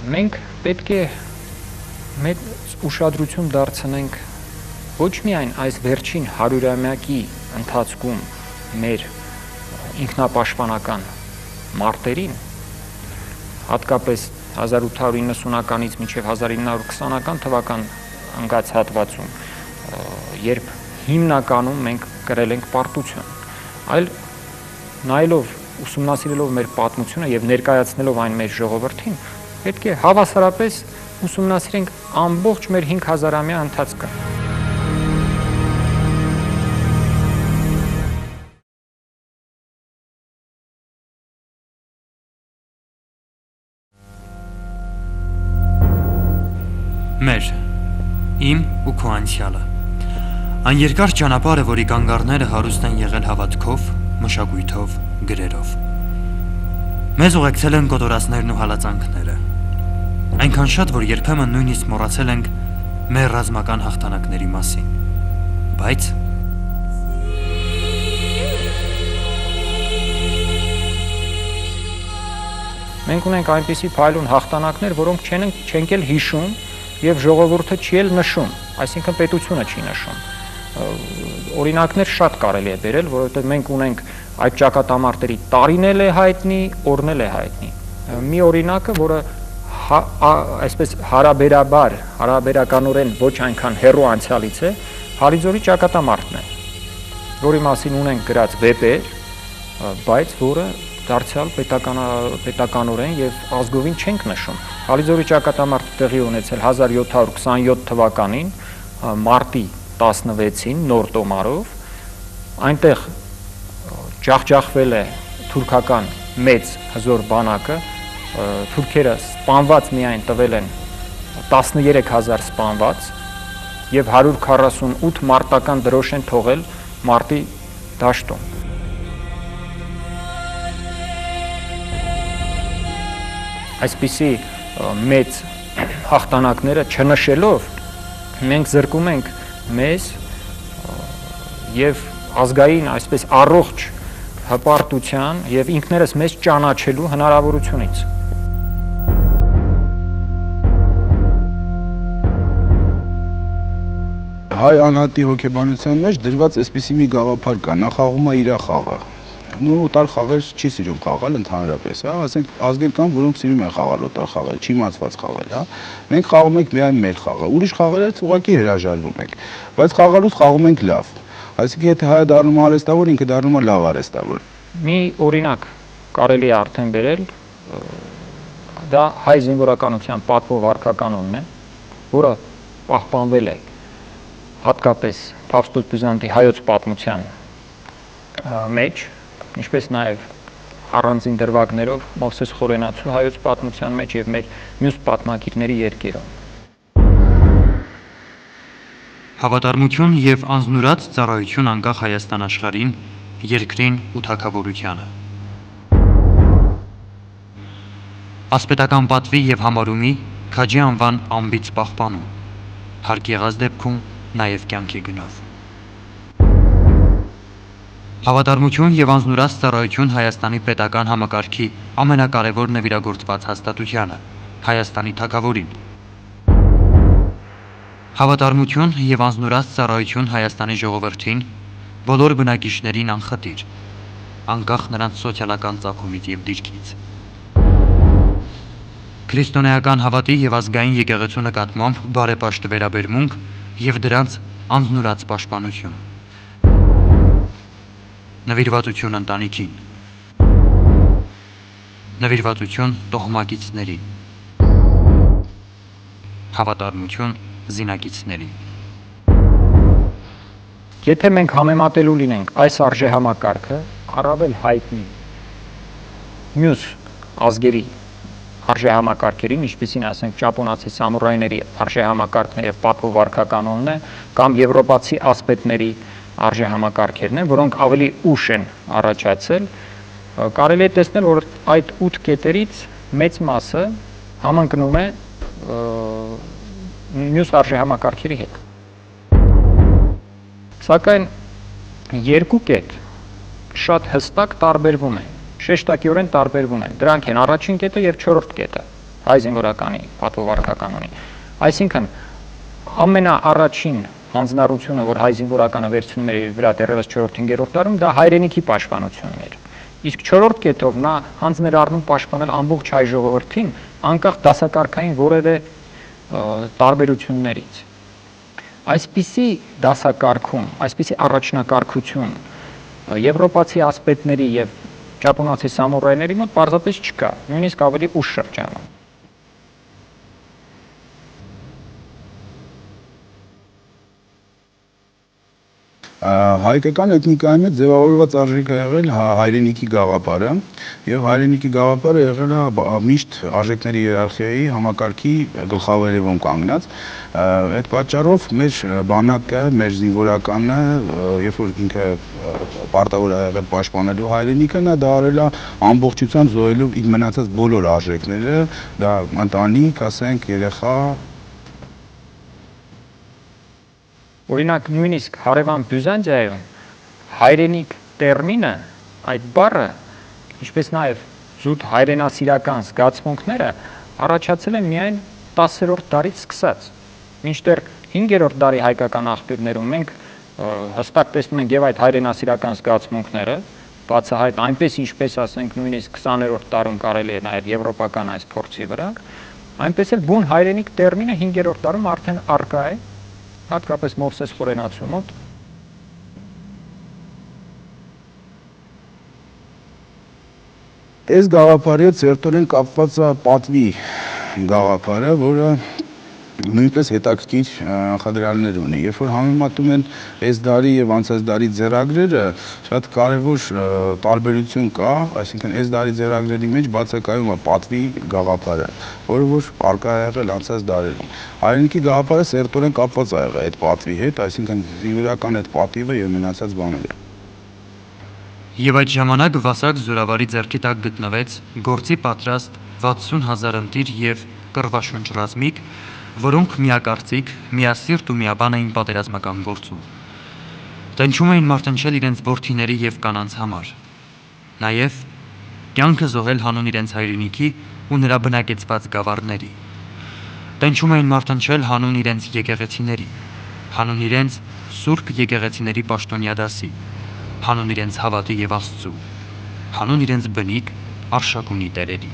Մենք պետք է մեծ ուշադրություն դարձնենք ոչ միայն այս վերջին 100-ամյակի ընթացքում մեր ինքնապաշտպանական մարտերին, հատկապես 1890-ականից մինչև 1920-ական թվական ընկած հատվածում, երբ հիմնականում մենք կրել ենք պարտություն, այլ նայելով, ուսումնասիրելով մեր պատմությունը եւ ներկայացնելով այն մեր ժողովրդին, պետք է հավասարապես ուսումնասիրենք ամբողջ մեր 5000-ամյա ընթացքը։ Մեր, իմ ու քո անցյալը։ Այն երկար ճանապարհը, որի կանգառները հարուստ են եղել հավատքով, մշակույթով, գրերով։ Մեզ ուղեկցել են կոտորածներն ու հալածանքները։ Այնքան շատ, որ երբեմն նույնիսկ մոռացել ենք մեր ռազմական հաղթանակների մասին։ Բայց մենք ունենք այնպիսի փայլուն հաղթանակներ, որոնք չենք էլ հիշում եւ ժողովուրդը չի էլ նշում, այսինքն պետությունը չի նշում։ Օրինակներ շատ կարելի է բերել, որովհետեւ մենք ունենք այդ ճակատամարտերի տարին էլ է հայտնի, օրն էլ է հայտնի։ Մի օրինակը, որը այսպես հարաբերականորեն ոչ այնքան հեռու անցյալից է, Հալիձորի ճակատամարտն է, որի մասին ունենք գրած վեպեր, բայց որը դարձյալ պետականորեն եւ ազգովին չենք նշում։ Հալիձորի ճակատամարտը տեղի ունեցել 1727 թվականին մարտի 16-ին նոր տոմարով, այնտեղ ջախջախվել է թուրքական մեծ հզոր բանակը, թուրքերը սպանված միայն տվել են 13000 սպանված եւ 148 մարտական դրոշ են թողել մարտի դաշտում։ Այսպիսի մեծ հաղթանակները չնշելով մենք զրկում ենք մեզ եւ ազգային այսպես առողջ հպարտության եւ ինքներս մեզ ճանաչելու հնարավորությունից։ Հայ անհատի հոգեբանության մեջ դրված այսպիսի մի գաղափար կա, նա խաղում է իր խաղը։ Օտար խաղեր չի սիրում խաղալ ընդհանրապես, հա, ասենք ազգեր կան, որոնք սիրում են խաղալ օտար խաղեր, չիմացված խաղեր, հա։ Մենք խաղում ենք միայն մեր խաղը, ուրիշ խաղերից ուղղակի հրաժարվում ենք, բայց խաղալուց խաղում ենք լավ։ Այսինքն եթե հայը դառնում է արհեստավոր, ինքը դառնում է լավ արհեստավոր։ Մի օրինակ կարելի է արդեն բերել, դա հայ զինվորականության պատվո վարքականոնն է, որը պահպանվել է հատկապես Փավստոս Բյուզանդի հայոց պատմության մեջ, ինչպես նաև առանձին դրվագներով Մովսես Խորենացու հայոց պատմության մեջ եւ մեր մյուս պատմագիրների երկերում։ Հավատարմություն եւ անձնուրաց ծառայություն անկախ Հայաստան աշխարհին, երկրին ու թագավորությանը։ Ասպետական պատվի եւ համարումի քաջի անվան ամբից պահպանում, հարկ եղած դեպքում նաև կյանքի գնով։ Հավատարմություն եւ անձնուրաց ծառայություն Հայաստանի պետական համակարգի ամենակարևոր նվիրագործված հաստատությանը, Հայաստանի թագավորին։ Հավատարմություն եւ անձնուրաց ծառայություն Հայաստանի ժողովրդին, բոլոր բնակիչներին անխտիր, անկախ նրանց սոցիալական ծագումից եւ դիրքից։ Քրիստոնեական հավատի եւ ազգային եկեղեցու նկատմամբ բարեպաշտ վերաբերմունք եւ դրանց անձնուրաց պաշտպանություն։ Նվիրվածություն ընտանիքին։ Նվիրվածություն տոհմակիցներին։ Հավատարմություն զինակիցներին։ Եթե մենք համեմատելու լինենք այս արժեհամակարգը առավել հայտնի մյուս ազգերի արժեհամակարգերին, ինչպիսին ասենք ճապոնացի սամուրայների արժեհամակարգն եւ պատվո վարքականոնն է, կամ եվրոպացի ասպետների արժեհամակարգերն են, որոնք ավելի ուշ են առաջացել, կարելի է տեսնել, որ այդ 8 կետերից մեծ մասը համընկնում է մյուս արժեհամակարգերի հետ։ Սակայն երկու կետ շատ հստակ տարբերվում են, շեշտակիորեն տարբերվում են։ Դրանք են առաջին կետը եւ չորրորդ կետը։ հայ զինվորականի պատվովարկականունի։ Այսինքն ամենաառաջին հանձնառությունը, որ հայ զինվորականը վերցնում էր իր վրա դեռևս 4-5-րդ դարում, դա հայրենիքի պաշտպանությունն էր։ Իսկ 4-րդ կետով նա հանձն էր առնում պաշտպանել ամբողջ հայ ժողովրդին, անկախ դասակարգային որևէ տարբերություններից։ Այսպիսի դասակարգում, այսպիսի առաջնակարգություն եվրոպացի ասպետների եւ ճապոնացի սամուրայների մոտ պարզապես չկա, նույնիսկ ավելի ուշ շրջանում։ Հայկական էթնիկայի մեջ ձևավորված արժեք է եղել հայրենիքի գաղափարը, եւ հայրենիքի գաղափարը եղել է միշտ արժեքների հիերարխիայի համակարգի գլխավերևում կանգնած։ Այդ պատճառով մեր բանակը, մեր զինվորականը, երբ որ ինքը պարտավոր է եղել պաշտպանելու հայրենիքը, նա դա արել է ամբողջությամբ զոհելով իր մնացած բոլոր արժեքները, դա ընտանիք, ասենք, երեխա։ Օրինակ նույնիսկ հարևան Բյուզանդիայում հայրենիք տերմինը, այդ բառը, ինչպես նաև զուտ հայրենասիրական զգացմունքները առաջացել են միայն 10-րդ դարից սկսած։ Մինչդեռ 5-րդ դարի հայկական աղբյուրներում մենք հստակ տեսնում ենք եւ այդ հայրենասիրական զգացմունքները, բացահայտ այնպես ինչպես ասենք նույնիսկ 20-րդ դարում կարելի է նաև եվրոպական այս փորձի վրա, այնպես էլ բուն հայրենիք տերմինը 5-րդ դարում արդեն առկա է, հատկապես Մովսես Խորենացու մոտ։ Այս գաղափարի հետ սերտորեն կապված է պատվի գաղափարը, որը նույնպես հետաքրքիր խնդրալներ ունի։ Երբ որ համեմատում են այս դարի եւ անցած դարի ձեռագրերը, շատ կարեւոր տարբերություն կա, այսինքն այս դարի ձեռագրերի մեջ բացակայում է պատվի գաղափարը, որը որ առկա է եղել անցած դարերում։ Հայրենիքի գաղափարը սերտորեն կապված է եղել այդ պատվի հետ, այսինքն զինվորական այդ պատիվը եւ մնացած բաները։ Եվ այդ ժամանակ վասակ զորավարի ձեռքի տակ գտնվեց գործի պատրաստ 60,000 ընտիր եւ կռվաշունչ ռազմիկ, որոնք միակարծիք, միասիրտ ու միաբան էին պատերազմական գործում։ Տենչում էին մարտնչել իրենց որդիների եւ կանանց համար։ Նաեւ կյանքը զոհել հանուն իրենց հայրենիքի ու նրա բնակեցված գավառների։ Տենչում էին մարտնչել հանուն իրենց եկեղեցիների, հանուն իրենց սուրբ եկեղեցիների պաշտոնյա դասի, հանուն իրենց հավատի եւ Աստծու, հանուն իրենց բնիկ արշակունի տերերի։